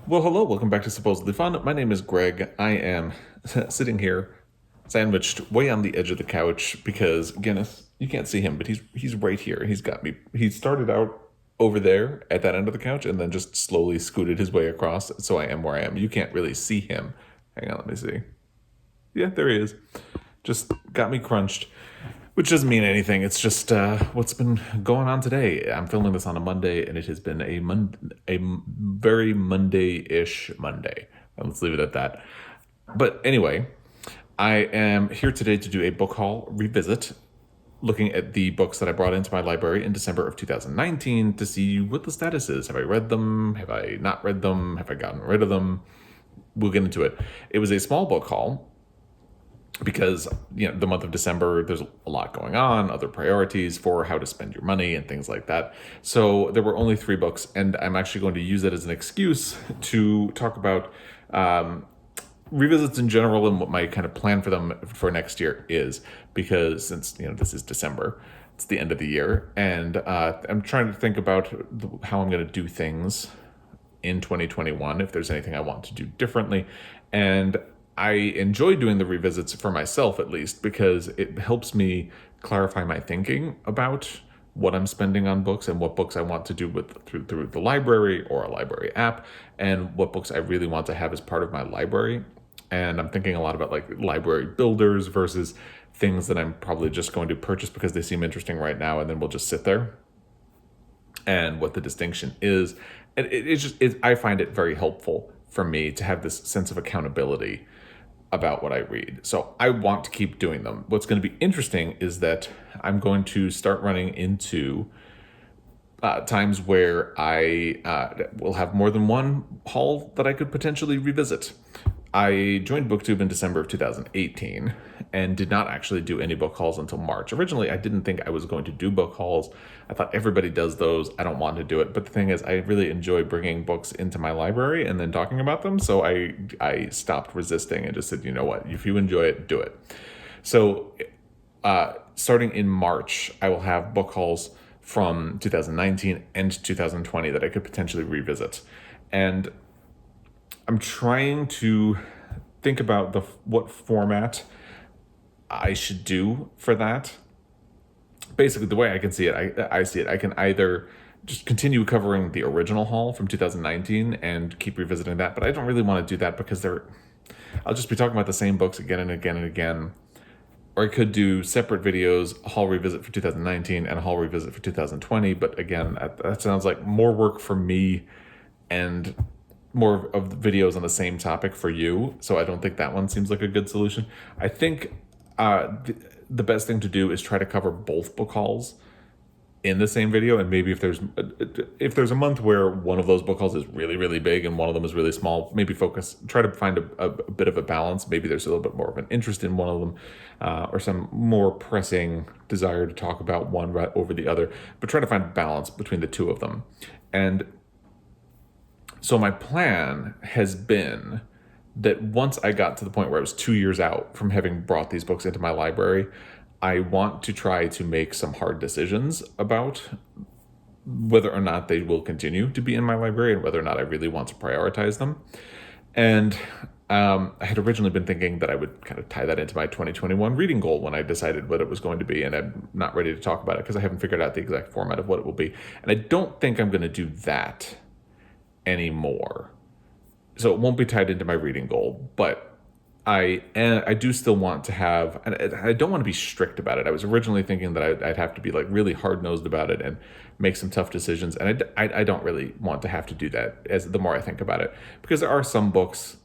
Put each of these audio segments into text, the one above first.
Well, hello, welcome back to Supposedly Fun. My name is Greg. I am sitting here, sandwiched way on the edge of the couch because Guinness, you can't see him, but he's right here. He's got me. He started out over there at that end of the couch and then just slowly scooted his way across. So I am where I am. You can't really see him. Hang on, let me see. Yeah, there he is. Just got me crunched, which doesn't mean anything. It's just what's been going on today. I'm filming this on a Monday, and it has been a very Monday-ish Monday. Let's leave it at that. But anyway, I am here today to do a book haul revisit, looking at the books that I brought into my library in December of 2019 to see what the status is. Have I read them? Have I not read them? Have I gotten rid of them? We'll get into it. It was a small book haul because the month of December, there's a lot going on, other priorities for how to spend your money and things like that. So there were only 3 books, and I'm actually going to use that as an excuse to talk about revisits in general and what my kind of plan for them for next year is, because since this is December, it's the end of the year, and I'm trying to think about how I'm going to do things in 2021, if there's anything I want to do differently. And I enjoy doing the revisits for myself, at least, because it helps me clarify my thinking about what I'm spending on books and what books I want to do through the library or a library app, and what books I really want to have as part of my library. And I'm thinking a lot about like library builders versus things that I'm probably just going to purchase because they seem interesting right now, and then we'll just sit there, and what the distinction is. And I find it very helpful for me to have this sense of accountability about what I read. So I want to keep doing them. What's going to be interesting is that I'm going to start running into times where I will have more than one haul that I could potentially revisit. I joined BookTube in December of 2018 and did not actually do any book hauls until March. Originally, I didn't think I was going to do book hauls. I thought everybody does those. I don't want to do it. But the thing is, I really enjoy bringing books into my library and then talking about them. So I stopped resisting and just said, you know what, if you enjoy it, do it. So starting in March, I will have book hauls from 2019 and 2020 that I could potentially revisit. And I'm trying to think about what format I should do for that. Basically, the way I can see it, I see it. I can either just continue covering the original haul from 2019 and keep revisiting that, but I don't really want to do that because I'll just be talking about the same books again and again and again. Or I could do separate videos, a haul revisit for 2019 and a haul revisit for 2020. But again, that sounds like more work for me and more of the videos on the same topic for you. So I don't think that one seems like a good solution. I think the best thing to do is try to cover both book hauls in the same video. And maybe if there's a month where one of those book hauls is really, really big and one of them is really small, maybe try to find a bit of a balance. Maybe there's a little bit more of an interest in one of them or some more pressing desire to talk about one right over the other, but try to find balance between the two of them. And so my plan has been that once I got to the point where I was 2 years out from having brought these books into my library, I want to try to make some hard decisions about whether or not they will continue to be in my library and whether or not I really want to prioritize them. And I had originally been thinking that I would kind of tie that into my 2021 reading goal when I decided what it was going to be, and I'm not ready to talk about it because I haven't figured out the exact format of what it will be. And I don't think I'm going to do that anymore. So it won't be tied into my reading goal, but I do still want to have, and I don't want to be strict about it. I was originally thinking that I'd have to be like really hard-nosed about it and make some tough decisions, and I don't really want to have to do that the more I think about it, because there are some books.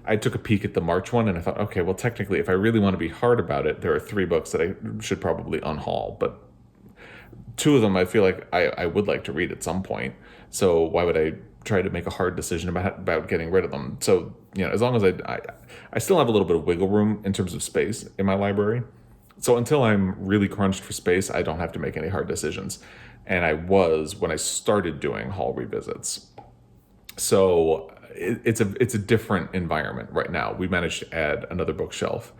I took a peek at the March one and I thought, okay, well, technically, if I really want to be hard about it, there are 3 books that I should probably unhaul, but 2 of them I feel like I would like to read at some point. So why would I try to make a hard decision about getting rid of them? So, as long as I still have a little bit of wiggle room in terms of space in my library. So until I'm really crunched for space, I don't have to make any hard decisions. And I was when I started doing haul revisits. So it's a different environment right now. We managed to add another bookshelf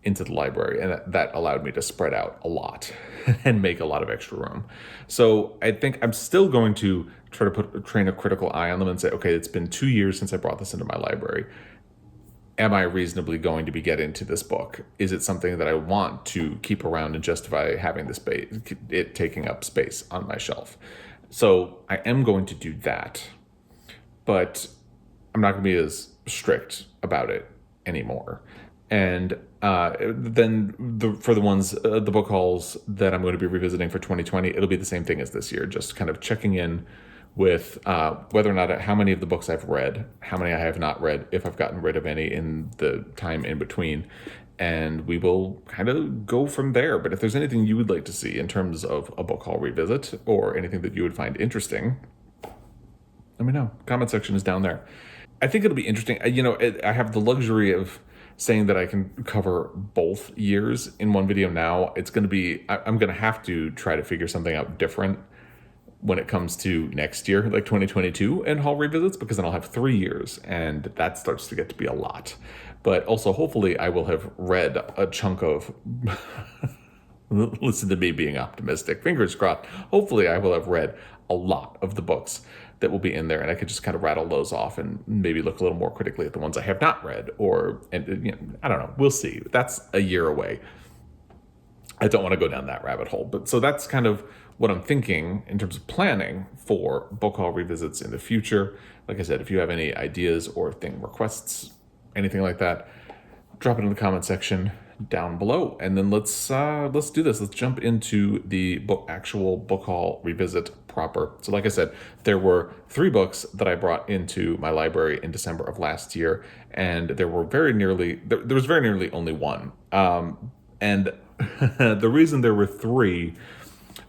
into the library, and that allowed me to spread out a lot and make a lot of extra room. So I think I'm still going to try to train a critical eye on them and say, okay, it's been 2 years since I brought this into my library. Am I reasonably going to be getting into this book? Is it something that I want to keep around and justify having the space, it taking up space on my shelf? So I am going to do that, but I'm not going to be as strict about it anymore. And then for the ones, the book hauls that I'm going to be revisiting for 2020, it'll be the same thing as this year, just kind of checking in with whether or not, how many of the books I've read, how many I have not read, if I've gotten rid of any in the time in between. And we will kind of go from there. But if there's anything you would like to see in terms of a book haul revisit, or anything that you would find interesting, let me know. Comment section is down there. I think it'll be interesting. I have the luxury of saying that I can cover both years in one video now. It's going to be, I'm going to have to try to figure something out different when it comes to next year, like 2022, and haul revisits, because then I'll have 3 years, and that starts to get to be a lot. But also, hopefully, I will have read a chunk of, listen to me being optimistic, fingers crossed, hopefully I will have read a lot of the books that will be in there, and I could just kind of rattle those off and maybe look a little more critically at the ones I have not read, I don't know, we'll see. That's a year away. I don't want to go down that rabbit hole. But so that's kind of what I'm thinking in terms of planning for book haul revisits in the future. Like I said, if you have any ideas or thing requests, anything like that, drop it in the comment section down below. And then let's do this. Let's jump into the actual book haul revisit proper. So like I said, there were 3 books that I brought into my library in December of last year, and there was very nearly only one. And the reason there were 3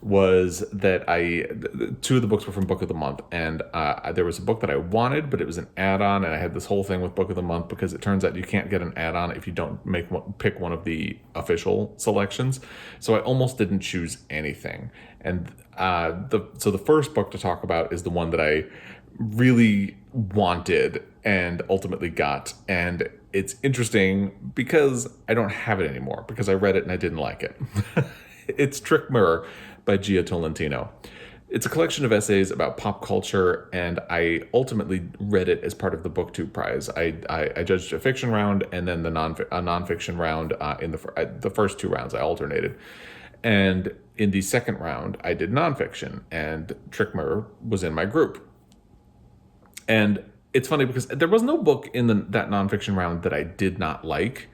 was that 2 of the books were from Book of the Month, and there was a book that I wanted, but it was an add-on, and I had this whole thing with Book of the Month, because it turns out you can't get an add-on if you don't pick one of the official selections. So I almost didn't choose anything. And so the first book to talk about is the one that I really wanted and ultimately got, and it's interesting because I don't have it anymore, because I read it and I didn't like it. It's Trick Mirror by Tolentino. It's a collection of essays about pop culture, and I ultimately read it as part of the BookTube prize. I judged a fiction round and then a nonfiction round in the first 2 rounds. I alternated. And in the second round, I did nonfiction, and Trick Mirror was in my group. And it's funny because there was no book in that nonfiction round that I did not like,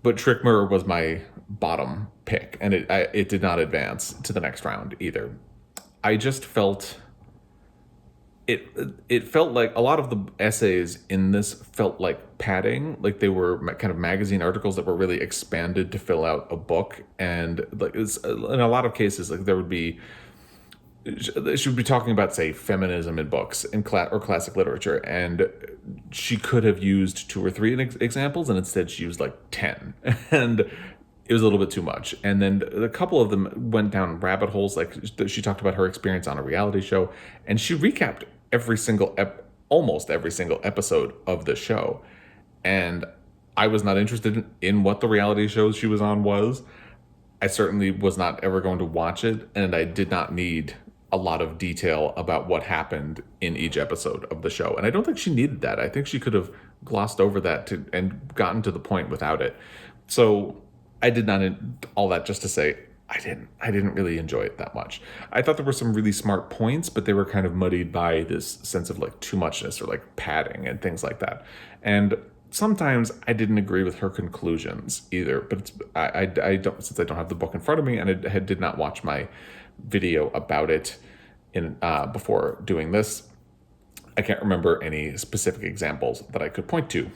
but Trick Mirror was my bottom pick, and it did not advance to the next round either. I just felt it felt like a lot of the essays in this felt like padding, like they were kind of magazine articles that were really expanded to fill out a book, and like in a lot of cases, like she would be talking about, say, feminism in books or classic literature, and she could have used 2 or 3 examples, and instead she used like 10, and it was a little bit too much. And then a couple of them went down rabbit holes. Like she talked about her experience on a reality show, and she recapped almost every single episode of the show, and I was not interested in what the reality shows she was on was. I certainly was not ever going to watch it, and I did not need a lot of detail about what happened in each episode of the show. And I don't think she needed that. I think she could have glossed over that and gotten to the point without it. So I did not, all that just to say, I didn't really enjoy it that much. I thought there were some really smart points, but they were kind of muddied by this sense of like too muchness or like padding and things like that. And sometimes I didn't agree with her conclusions either, but I don't, since I don't have the book in front of me, and I did not watch my video about it before doing this, I can't remember any specific examples that I could point to.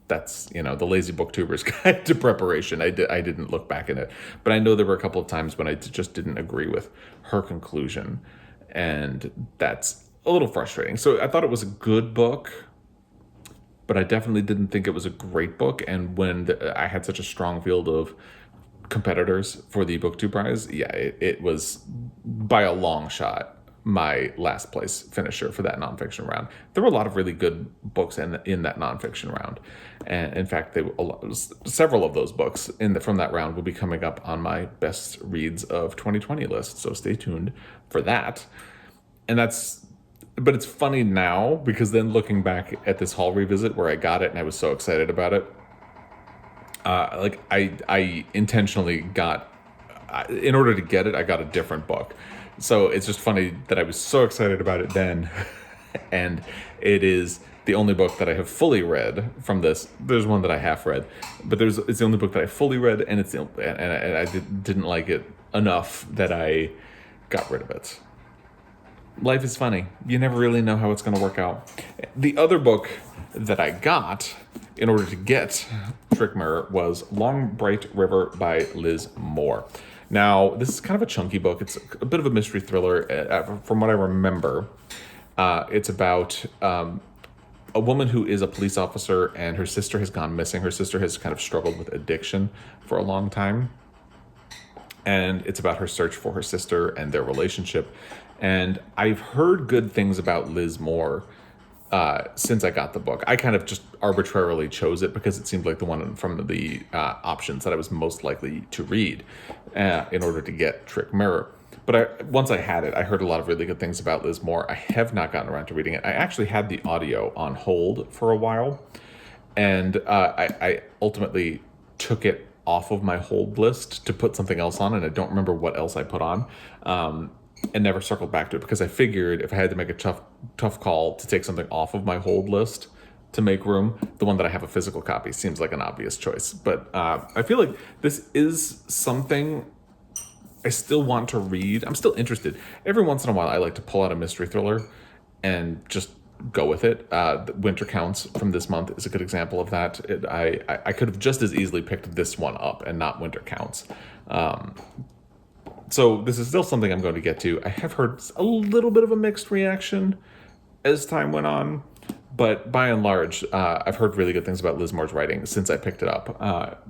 That's, the lazy booktuber's guide to preparation. I didn't look back in it, but I know there were a couple of times when I just didn't agree with her conclusion, and that's a little frustrating. So I thought it was a good book, but I definitely didn't think it was a great book. And when I had such a strong field of competitors for the BookTube prize, yeah, it was by a long shot my last place finisher for that nonfiction round. There were a lot of really good books in that nonfiction round, and in fact, several of those books from that round will be coming up on my best reads of 2020 list. So stay tuned for that. But it's funny now because then looking back at this haul revisit where I got it and I was so excited about it, I intentionally got, in order to get it, I got a different book. So it's just funny that I was so excited about it then, and it is the only book that I have fully read from this. There's one that I half read, but it's the only book that I fully read, and I didn't like it enough that I got rid of it. Life is funny. You never really know how it's going to work out. The other book that I got in order to get Trick Mirror was Long Bright River by Liz Moore. Now, this is kind of a chunky book. It's a bit of a mystery thriller. From what I remember, it's about a woman who is a police officer, and her sister has gone missing. Her sister has kind of struggled with addiction for a long time. And it's about her search for her sister and their relationship. And I've heard good things about Liz Moore since I got the book. I kind of just arbitrarily chose it because it seemed like the one from the options that I was most likely to read in order to get Trick Mirror. But once I had it, I heard a lot of really good things about Liz Moore. I have not gotten around to reading it. I actually had the audio on hold for a while, and I ultimately took it off of my hold list to put something else on, and I don't remember what else I put on. And never circled back to it because I figured if I had to make a tough call to take something off of my hold list to make room, the one that I have a physical copy seems like an obvious choice. But I feel like this is something I still want to read. I'm still interested. Every once in a while, I like to pull out a mystery thriller and just go with it. Winter Counts from this month is a good example of that. I could have just as easily picked this one up and not Winter Counts. So this is still something I'm going to get to. I have heard a little bit of a mixed reaction as time went on, but by and large, I've heard really good things about Liz Moore's writing since I picked it up.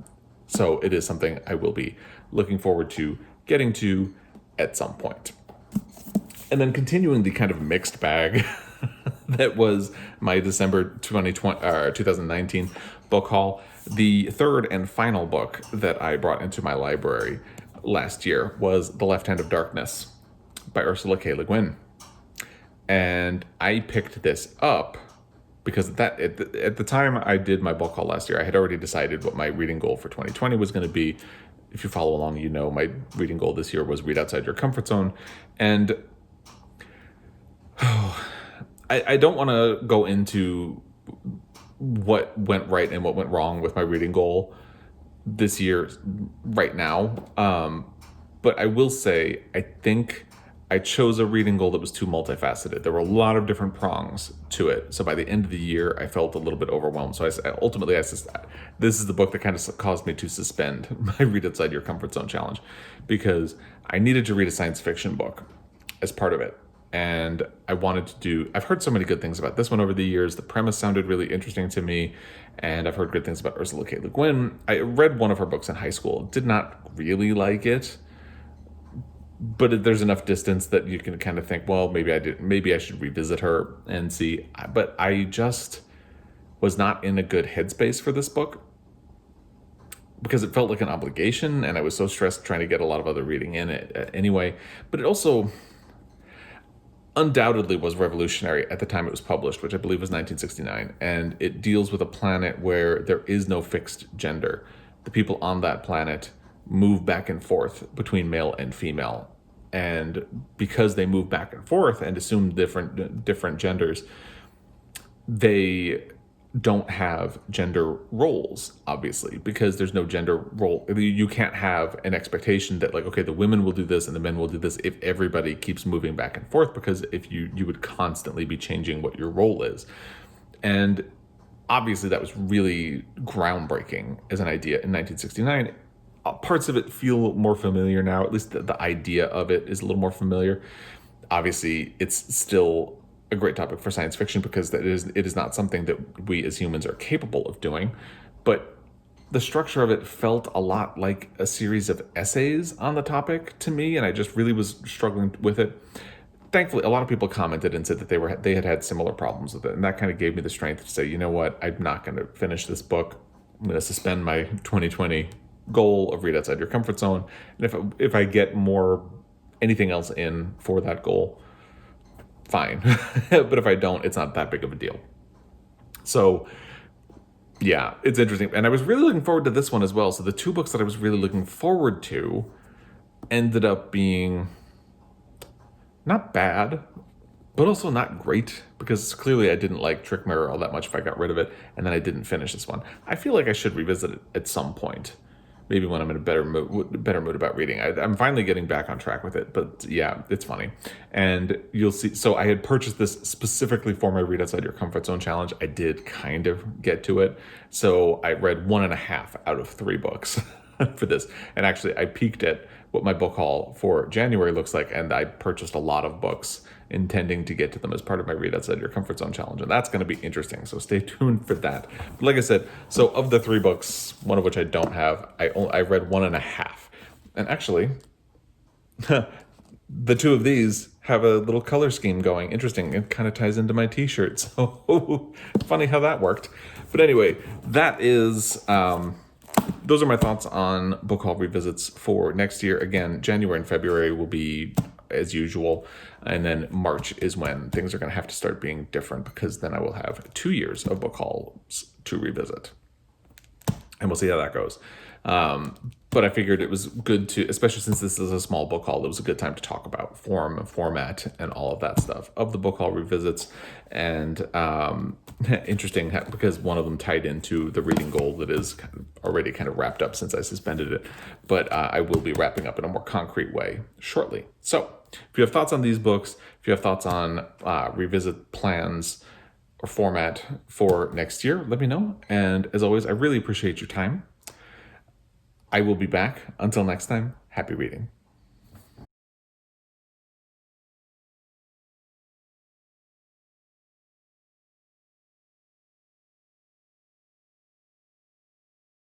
So it is something I will be looking forward to getting to at some point. And then continuing the kind of mixed bag that was my December 2019 book haul, the third and final book that I brought into my library last year was The Left Hand of Darkness by Ursula K. Le Guin. And I picked this up because at the time I did my book haul last year, I had already decided what my reading goal for 2020 was going to be. If you follow along, you know my reading goal this year was read outside your comfort zone. And I don't want to go into what went right and what went wrong with my reading goal this year right now. But I will say, I think I chose a reading goal that was too multifaceted. There were a lot of different prongs to it. So by the end of the year, I felt a little bit overwhelmed. So ultimately, this is the book that kind of caused me to suspend my Read Outside Your Comfort Zone challenge, because I needed to read a science fiction book as part of it. And I've heard so many good things about this one over the years. The premise sounded really interesting to me, and I've heard good things about Ursula K. Le Guin. I read one of her books in high school, did not really like it, but there's enough distance that you can kind of think, well, maybe I should revisit her and see. But I just was not in a good headspace for this book because it felt like an obligation, and I was so stressed trying to get a lot of other reading in it anyway. But it also undoubtedly was revolutionary at the time it was published, which I believe was 1969, and it deals with a planet where there is no fixed gender. The people on that planet move back and forth between male and female, and because they move back and forth and assume different genders, they don't have gender roles, obviously, because there's no gender role. You can't have an expectation that, like, okay, the women will do this and the men will do this if everybody keeps moving back and forth, because if you would constantly be changing what your role is. And obviously that was really groundbreaking as an idea in 1969. Parts of it feel more familiar now, at least the idea of it is a little more familiar. Obviously, it's still a great topic for science fiction because it is not something that we as humans are capable of doing, but the structure of it felt a lot like a series of essays on the topic to me, and I just really was struggling with it. thankfully, a lot of people commented and said that they had had similar problems with it, and that kind of gave me the strength to say, you know what, I'm not going to finish this book. I'm going to suspend my 2020 goal of read outside your comfort zone, and if I get more anything else in for that goal, fine. But if I don't, it's not that big of a deal. So yeah, it's interesting, and I was really looking forward to this one as well. So the two books that I was really looking forward to ended up being not bad, but also not great, because clearly I didn't like Trick Mirror all that much if I got rid of it, and then I didn't finish this one. I feel like I should revisit it at some point, maybe when I'm in a better mood about reading. I'm finally getting back on track with it, but yeah, it's funny. And you'll see, so I had purchased this specifically for my Read Outside Your Comfort Zone challenge. I did kind of get to it. So I read 1.5 out of 3 books for this. And actually I peeked at what my book haul for January looks like, and I purchased a lot of books intending to get to them as part of my Read Outside Your Comfort Zone challenge, and that's going to be interesting, so stay tuned for that. But like I said, so of the 3 books, one of which I don't have, I read 1.5, and actually the 2 of these have a little color scheme going. Interesting. It kind of ties into my t-shirt, so funny how that worked. But anyway, that is those are my thoughts on book haul revisits for next year. Again, January and February will be as usual, and then March is when things are going to have to start being different, because then I will have 2 years of book hauls to revisit, and we'll see how that goes. But I figured it was good to, especially since this is a small book haul, it was a good time to talk about form and format and all of that stuff of the book haul revisits. And interesting, because one of them tied into the reading goal that is already kind of wrapped up since I suspended it. But I will be wrapping up in a more concrete way shortly. So if you have thoughts on these books, if you have thoughts on revisit plans or format for next year, let me know. And as always, I really appreciate your time. I will be back. Until next time, happy reading.